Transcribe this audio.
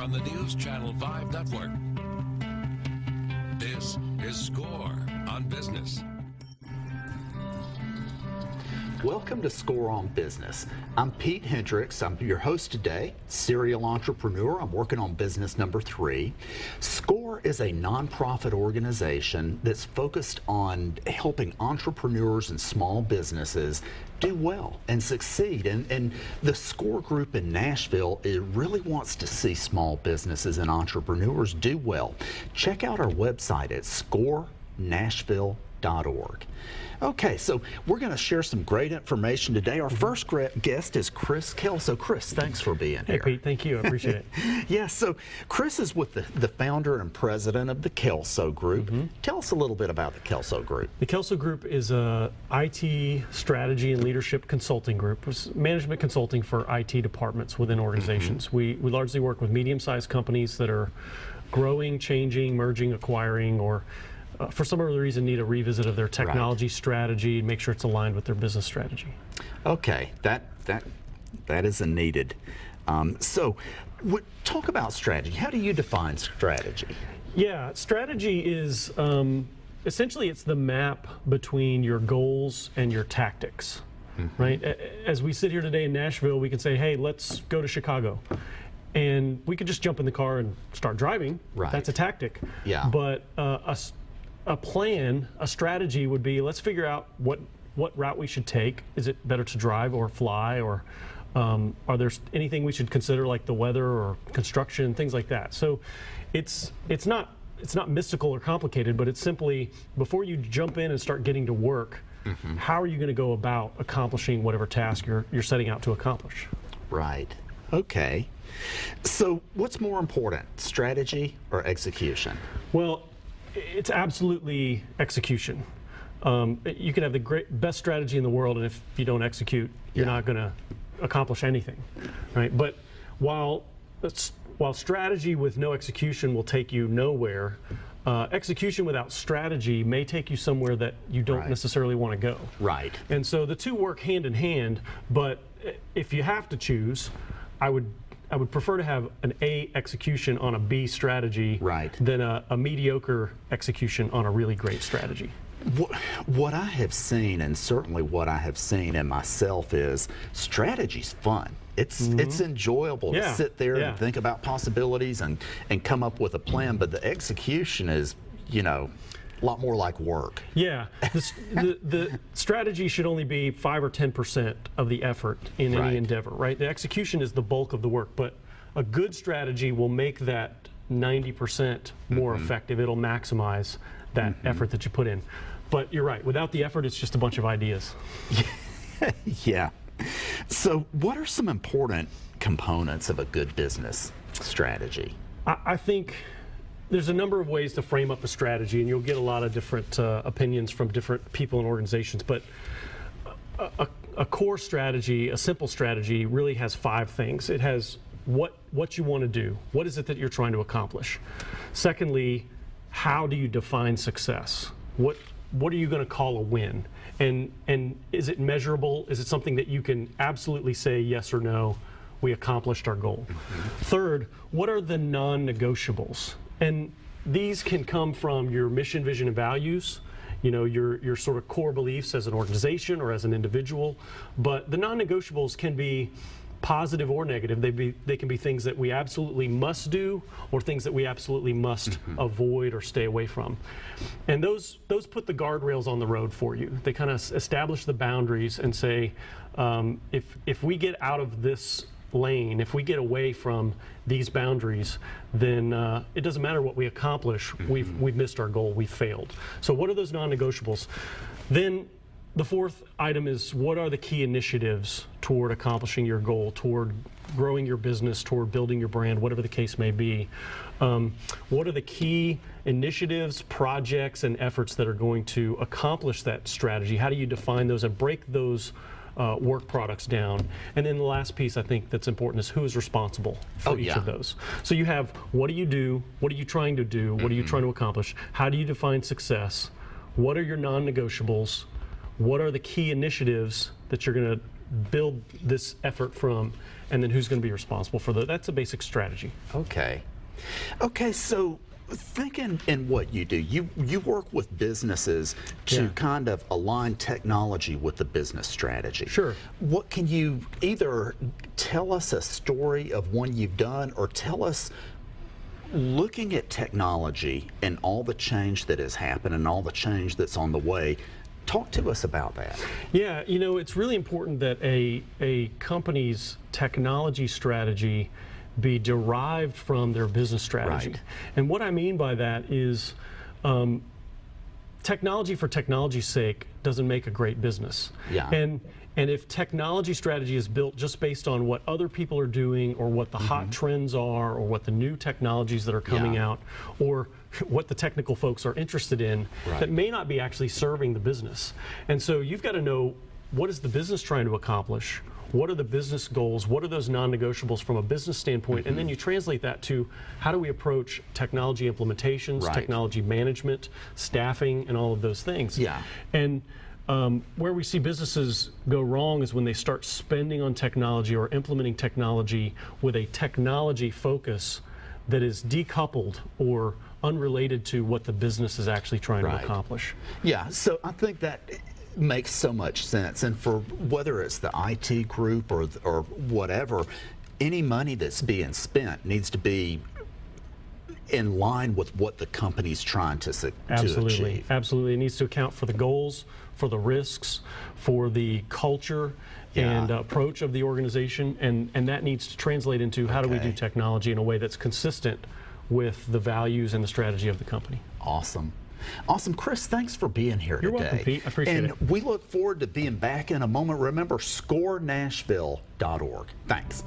on the News Channel 5 network. This is Score on Business. Welcome to Score on Business. I'm Pete Hendricks. I'm your host today, serial entrepreneur. I'm working on business number 3. Score is a nonprofit organization that's focused on helping entrepreneurs and small businesses do well and succeed. And the Score Group in Nashville, it really wants to see small businesses and entrepreneurs do well. Check out our website at scorenashville.org. Okay, so we're going to share some great information today. Our first guest is Kris Kelso. Kris, thanks for being here. Hey, Pete, thank you. I appreciate it. Yeah, so Kris is with the founder and president of the Kelso Group. Tell us a little bit about the Kelso Group. The Kelso Group is a IT strategy and leadership consulting group. It's management consulting for IT departments within organizations. We largely work with medium-sized companies that are growing, changing, merging, acquiring, or for some other reason need a revisit of their technology strategy and make sure it's aligned with their business strategy. Okay, that is a needed. So talk about strategy. How do you define strategy? Yeah, strategy is essentially it's the map between your goals and your tactics, right? As we sit here today in Nashville, we can say, hey, let's go to Chicago. And we could just jump in the car and start driving. Right. That's a tactic. Yeah. But a plan, a strategy would be, let's figure out what route we should take. Is it better to drive or fly, or are there anything we should consider like the weather or construction, things like that? So it's not mystical or complicated, but it's simply before you jump in and start getting to work, how are you going to go about accomplishing whatever task you're setting out to accomplish? Right. Okay. So what's more important, strategy or execution? Well, it's absolutely execution. You can have the best strategy in the world, and if you don't execute, you're not going to accomplish anything, right? But while strategy with no execution will take you nowhere, execution without strategy may take you somewhere that you don't necessarily want to go. Right. And so the two work hand in hand, but if you have to choose, I would prefer to have an A execution on a B strategy than a mediocre execution on a really great strategy. What I have seen, and certainly what I have seen in myself, is strategy's fun. It's enjoyable to sit there and think about possibilities and come up with a plan, but the execution is, a lot more like work. Yeah, the strategy should only be 5 or 10% of the effort in any endeavor, right? The execution is the bulk of the work, but a good strategy will make that 90% more effective. It'll maximize that effort that you put in. But you're right, without the effort, it's just a bunch of ideas. Yeah. So what are some important components of a good business strategy? I think there's a number of ways to frame up a strategy, and you'll get a lot of different opinions from different people and organizations, but a core strategy, a simple strategy, really has 5 things. It has what you want to do. What is it that you're trying to accomplish? Secondly, how do you define success? What are you going to call a win? And is it measurable? Is it something that you can absolutely say yes or no, we accomplished our goal? Third, what are the non-negotiables? And these can come from your mission, vision, and values, your sort of core beliefs as an organization or as an individual. But the non-negotiables can be positive or negative. They can be things that we absolutely must do or things that we absolutely must avoid or stay away from. And those put the guardrails on the road for you. They kind of establish the boundaries and say, if we get out of this lane, if we get away from these boundaries, then it doesn't matter what we accomplish. We've missed our goal. We've failed. So what are those non-negotiables? Then the fourth item is, what are the key initiatives toward accomplishing your goal, toward growing your business, toward building your brand, whatever the case may be? What are the key initiatives, projects, and efforts that are going to accomplish that strategy? How do you define those and break those work products down? And then the last piece I think that's important is who is responsible for each of those. So you have, what do you do? What are you trying to do? What are you trying to accomplish? How do you define success? What are your non-negotiables? What are the key initiatives that you're going to build this effort from, and then who's going to be responsible for that. That's a basic strategy. Okay. Okay, so thinking in what you do, you work with businesses to Yeah. kind of align technology with the business strategy. Sure. What can you either tell us a story of one you've done, or tell us, looking at technology and all the change that has happened and all the change that's on the way, talk to us about that. Yeah, it's really important that a company's technology strategy be derived from their business strategy. Right. And what I mean by that is technology for technology's sake doesn't make a great business. Yeah. And if technology strategy is built just based on what other people are doing, or what the hot trends are, or what the new technologies that are coming Yeah. out, or what the technical folks are interested in, Right. that may not be actually serving the business. And so you've got to know, what is the business trying to accomplish? What are the business goals? What are those non-negotiables from a business standpoint? And then you translate that to, how do we approach technology implementations, Right. technology management, staffing, and all of those things. Yeah. And where we see businesses go wrong is when they start spending on technology or implementing technology with a technology focus that is decoupled or unrelated to what the business is actually trying Right. to accomplish. Yeah, so I think that makes so much sense. And for whether it's the IT group or whatever, any money that's being spent needs to be in line with what the company's trying to Absolutely. achieve. Absolutely. It needs to account for the goals, for the risks, for the culture and Yeah. approach of the organization, and that needs to translate into, how do we do Okay. technology in a way that's consistent with the values and the strategy of the company. Awesome. Awesome. Kris, thanks for being here You're today. welcome, Pete. I appreciate and it. we look forward to being back in a moment. Remember, scorenashville.org. Thanks.